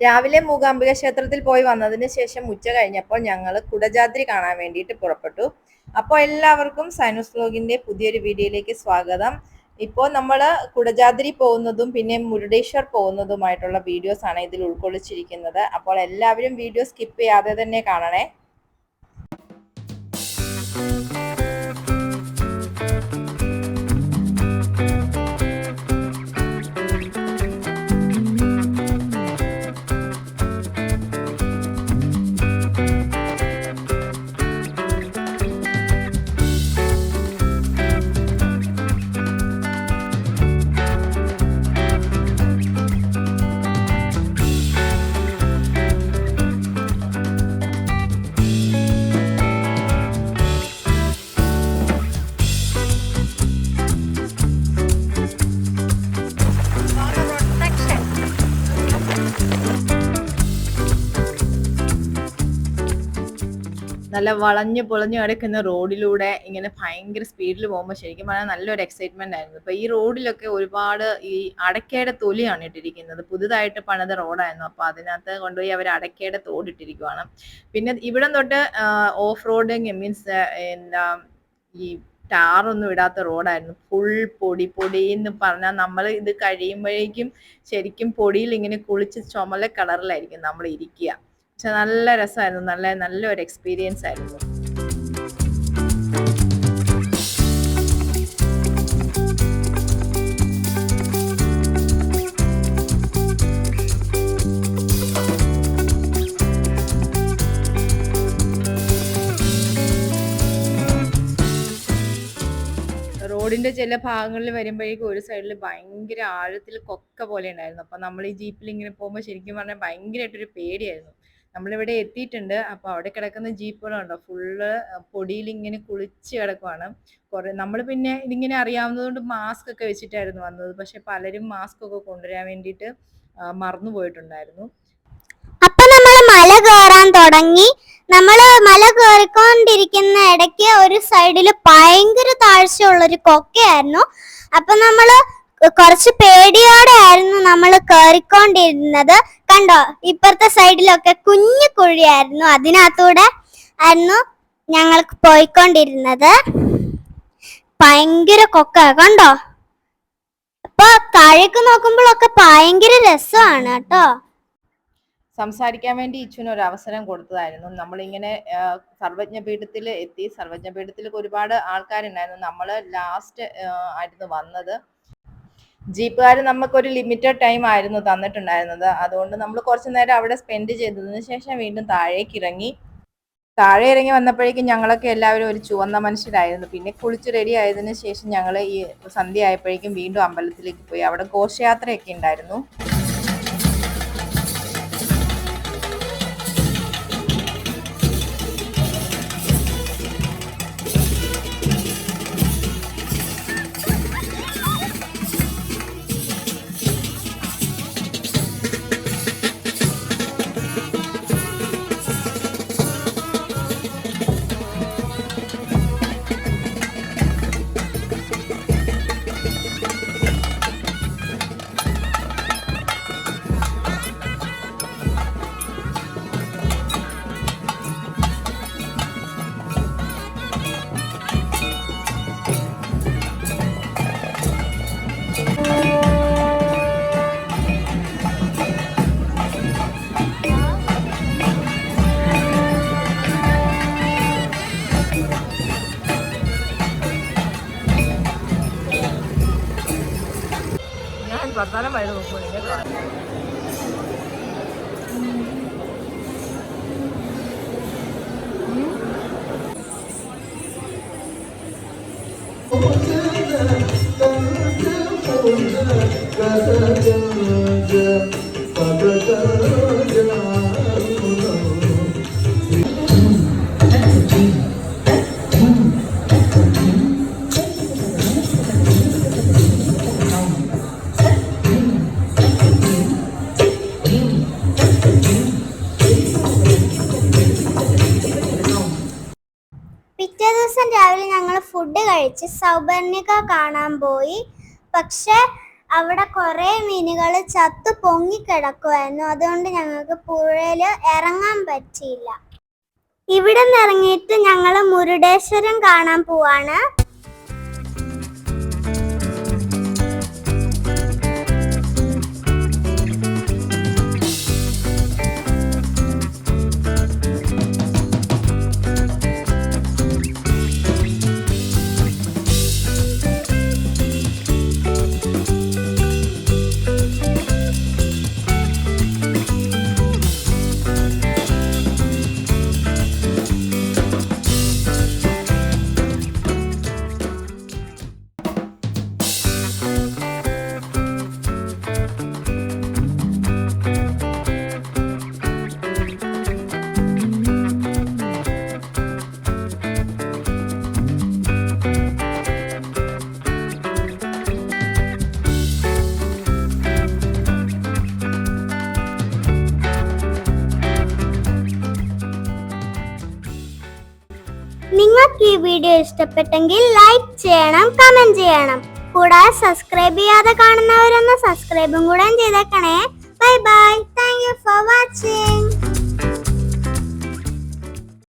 രാവിലെ മൂകാംബിക ക്ഷേത്രത്തിൽ പോയി വന്നതിന് ശേഷം ഉച്ച കഴിഞ്ഞപ്പോൾ ഞങ്ങൾ കുടജാദ്രി കാണാൻ വേണ്ടിയിട്ട് പുറപ്പെട്ടു. അപ്പോൾ എല്ലാവർക്കും സൈനസ് വ്ലോഗിന്റെ പുതിയൊരു വീഡിയോയിലേക്ക് സ്വാഗതം. ഇപ്പോൾ നമ്മൾ കുടജാദ്രി പോകുന്നതും പിന്നെ മുരുടേശ്വർ പോകുന്നതുമായിട്ടുള്ള വീഡിയോസ് ആണ് ഇതിൽ ഉൾക്കൊള്ളിച്ചിരിക്കുന്നത്. അപ്പോൾ എല്ലാവരും വീഡിയോ സ്കിപ്പ് ചെയ്യാതെ തന്നെ കാണണേ. നല്ല വളഞ്ഞു പൊളഞ്ഞു കിടക്കുന്ന റോഡിലൂടെ ഇങ്ങനെ ഭയങ്കര സ്പീഡിൽ പോകുമ്പോൾ ശരിക്കും പറഞ്ഞാൽ നല്ലൊരു എക്സൈറ്റ്മെന്റ് ആയിരുന്നു. ഇപ്പൊ ഈ റോഡിലൊക്കെ ഒരുപാട് ഈ അടക്കയുടെ തൊലിയാണ് ഇട്ടിരിക്കുന്നത്. പുതുതായിട്ട് പണിത റോഡായിരുന്നു. അപ്പൊ അതിനകത്ത് കൊണ്ടുപോയി അവർ അടക്കയുടെ തോടിട്ടിരിക്കുവാണ്. പിന്നെ ഇവിടെ തൊട്ട് ഓഫ് റോഡിങ് മീൻസ് എന്താ ഈ ടാറൊന്നും ഇടാത്ത റോഡായിരുന്നു. ഫുൾ പൊടി എന്ന് പറഞ്ഞാൽ നമ്മൾ ഇത് കഴിയുമ്പോഴേക്കും ശരിക്കും പൊടിയിൽ ഇങ്ങനെ കുളിച്ച് ചുമല കളറിലായിരിക്കും നമ്മൾ ഇരിക്കുക. പക്ഷെ നല്ല രസമായിരുന്നു. നല്ലൊരു എക്സ്പീരിയൻസ് ആയിരുന്നു. റോഡിന്റെ ചില ഭാഗങ്ങളിൽ വരുമ്പോഴേക്കും ഒരു സൈഡിൽ ഭയങ്കര ആഴത്തിൽ കൊക്ക പോലെ ഉണ്ടായിരുന്നു. അപ്പൊ നമ്മൾ ഈ ജീപ്പിൽ ഇങ്ങനെ പോകുമ്പോൾ ശരിക്കും പറഞ്ഞാൽ ഭയങ്കരമായിട്ടൊരു പേടിയായിരുന്നു. നമ്മളിവിടെ എത്തിയിട്ടുണ്ട്. അപ്പൊ അവിടെ കിടക്കുന്ന ജീപ്പുകളുണ്ടോ ഫുള്ള് പൊടിയിൽ ഇങ്ങനെ കുളിച്ച് കിടക്കുവാണ്. നമ്മൾ പിന്നെ ഇതിങ്ങനെ അറിയാവുന്നതുകൊണ്ട് മാസ്ക് ഒക്കെ വെച്ചിട്ടായിരുന്നു വന്നത്. പക്ഷെ പലരും മാസ്ക് ഒക്കെ കൊണ്ടുവരാൻ വേണ്ടിയിട്ട് മറന്നു പോയിട്ടുണ്ടായിരുന്നു. അപ്പൊ നമ്മള് മല കയറാൻ തുടങ്ങി. നമ്മള് മല കയറിക്കൊണ്ടിരിക്കുന്ന ഇടയ്ക്ക് ഒരു സൈഡില് ഭയങ്കര താഴ്ചയുള്ളൊരു കൊക്കയായിരുന്നു. അപ്പൊ നമ്മള് കുറച്ച് പേടിയോടെ ആയിരുന്നു നമ്മൾ കയറിക്കൊണ്ടിരുന്നത്. കണ്ടോ, ഇപ്പുറത്തെ സൈഡിലൊക്കെ കുഞ്ഞു കുഴിയായിരുന്നു. അതിനകത്തൂടെ ആയിരുന്നു ഞങ്ങൾക്ക് പോയിക്കൊണ്ടിരുന്നത്. ഭയങ്കര കൊക്ക കണ്ടോ. അപ്പൊ താഴേക്ക് നോക്കുമ്പോഴൊക്കെ ഭയങ്കര രസമാണ് കേട്ടോ. സംസാരിക്കാൻ വേണ്ടി ഇച്ചുവിന് ഒരു അവസരം കൊടുത്തതായിരുന്നു. നമ്മളിങ്ങനെ സർവജ്ഞപീഠത്തിൽ എത്തി. സർവജ്ഞപീഠത്തിൽ ഒരുപാട് ആൾക്കാരുണ്ടായിരുന്നു. നമ്മൾ ലാസ്റ്റ് ആയിരുന്നു വന്നത്. ജീപ്പുകാർ നമുക്കൊരു ലിമിറ്റഡ് ടൈം ആയിരുന്നു തന്നിട്ടുണ്ടായിരുന്നത്. അതുകൊണ്ട് നമ്മൾ കുറച്ചു നേരം അവിടെ സ്പെൻഡ് ചെയ്തതിന് ശേഷം വീണ്ടും താഴേക്ക് ഇറങ്ങി. താഴെ ഇറങ്ങി വന്നപ്പോഴേക്കും ഞങ്ങളൊക്കെ എല്ലാവരും ഒരു ചുവന്ന മനുഷ്യരായിരുന്നു. പിന്നെ കുളിച്ച് റെഡി ആയതിനു ശേഷം ഞങ്ങൾ ഈ സന്ധ്യ ആയപ്പോഴേക്കും വീണ്ടും അമ്പലത്തിലേക്ക് പോയി. അവിടെ ഘോഷയാത്രയൊക്കെ ഉണ്ടായിരുന്നു. വർത്താനം വഴി നോക്കുമ്പോൾ നിങ്ങൾ കാണും. പിറ്റേ ദിവസം രാവിലെ ഞങ്ങൾ ഫുഡ് കഴിച്ച് സൗപർണിക കാണാൻ പോയി. പക്ഷെ അവിടെ കുറെ മീനുകൾ ചത്തു പൊങ്ങിക്കിടക്കുമായിരുന്നു. അതുകൊണ്ട് ഞങ്ങൾക്ക് പുഴയിൽ ഇറങ്ങാൻ പറ്റിയില്ല. ഇവിടെ നിന്ന് ഇറങ്ങിയിട്ട് ഞങ്ങൾ മുരുടേശ്വരം കാണാൻ പോവാണ്. നിങ്ങൾക്ക് ഈ വീഡിയോ ഇഷ്ടപ്പെട്ടെങ്കിൽ ലൈക്ക് ചെയ്യണം, കമന്റ് ചെയ്യണം. കൂടാതെ സബ്സ്ക്രൈബ് ചെയ്യാതെ കാണുന്നവരൊന്ന് സബ്സ്ക്രൈബും കൂടെ ചെയ്തേക്കണേ. Bye bye. Thank you for watching.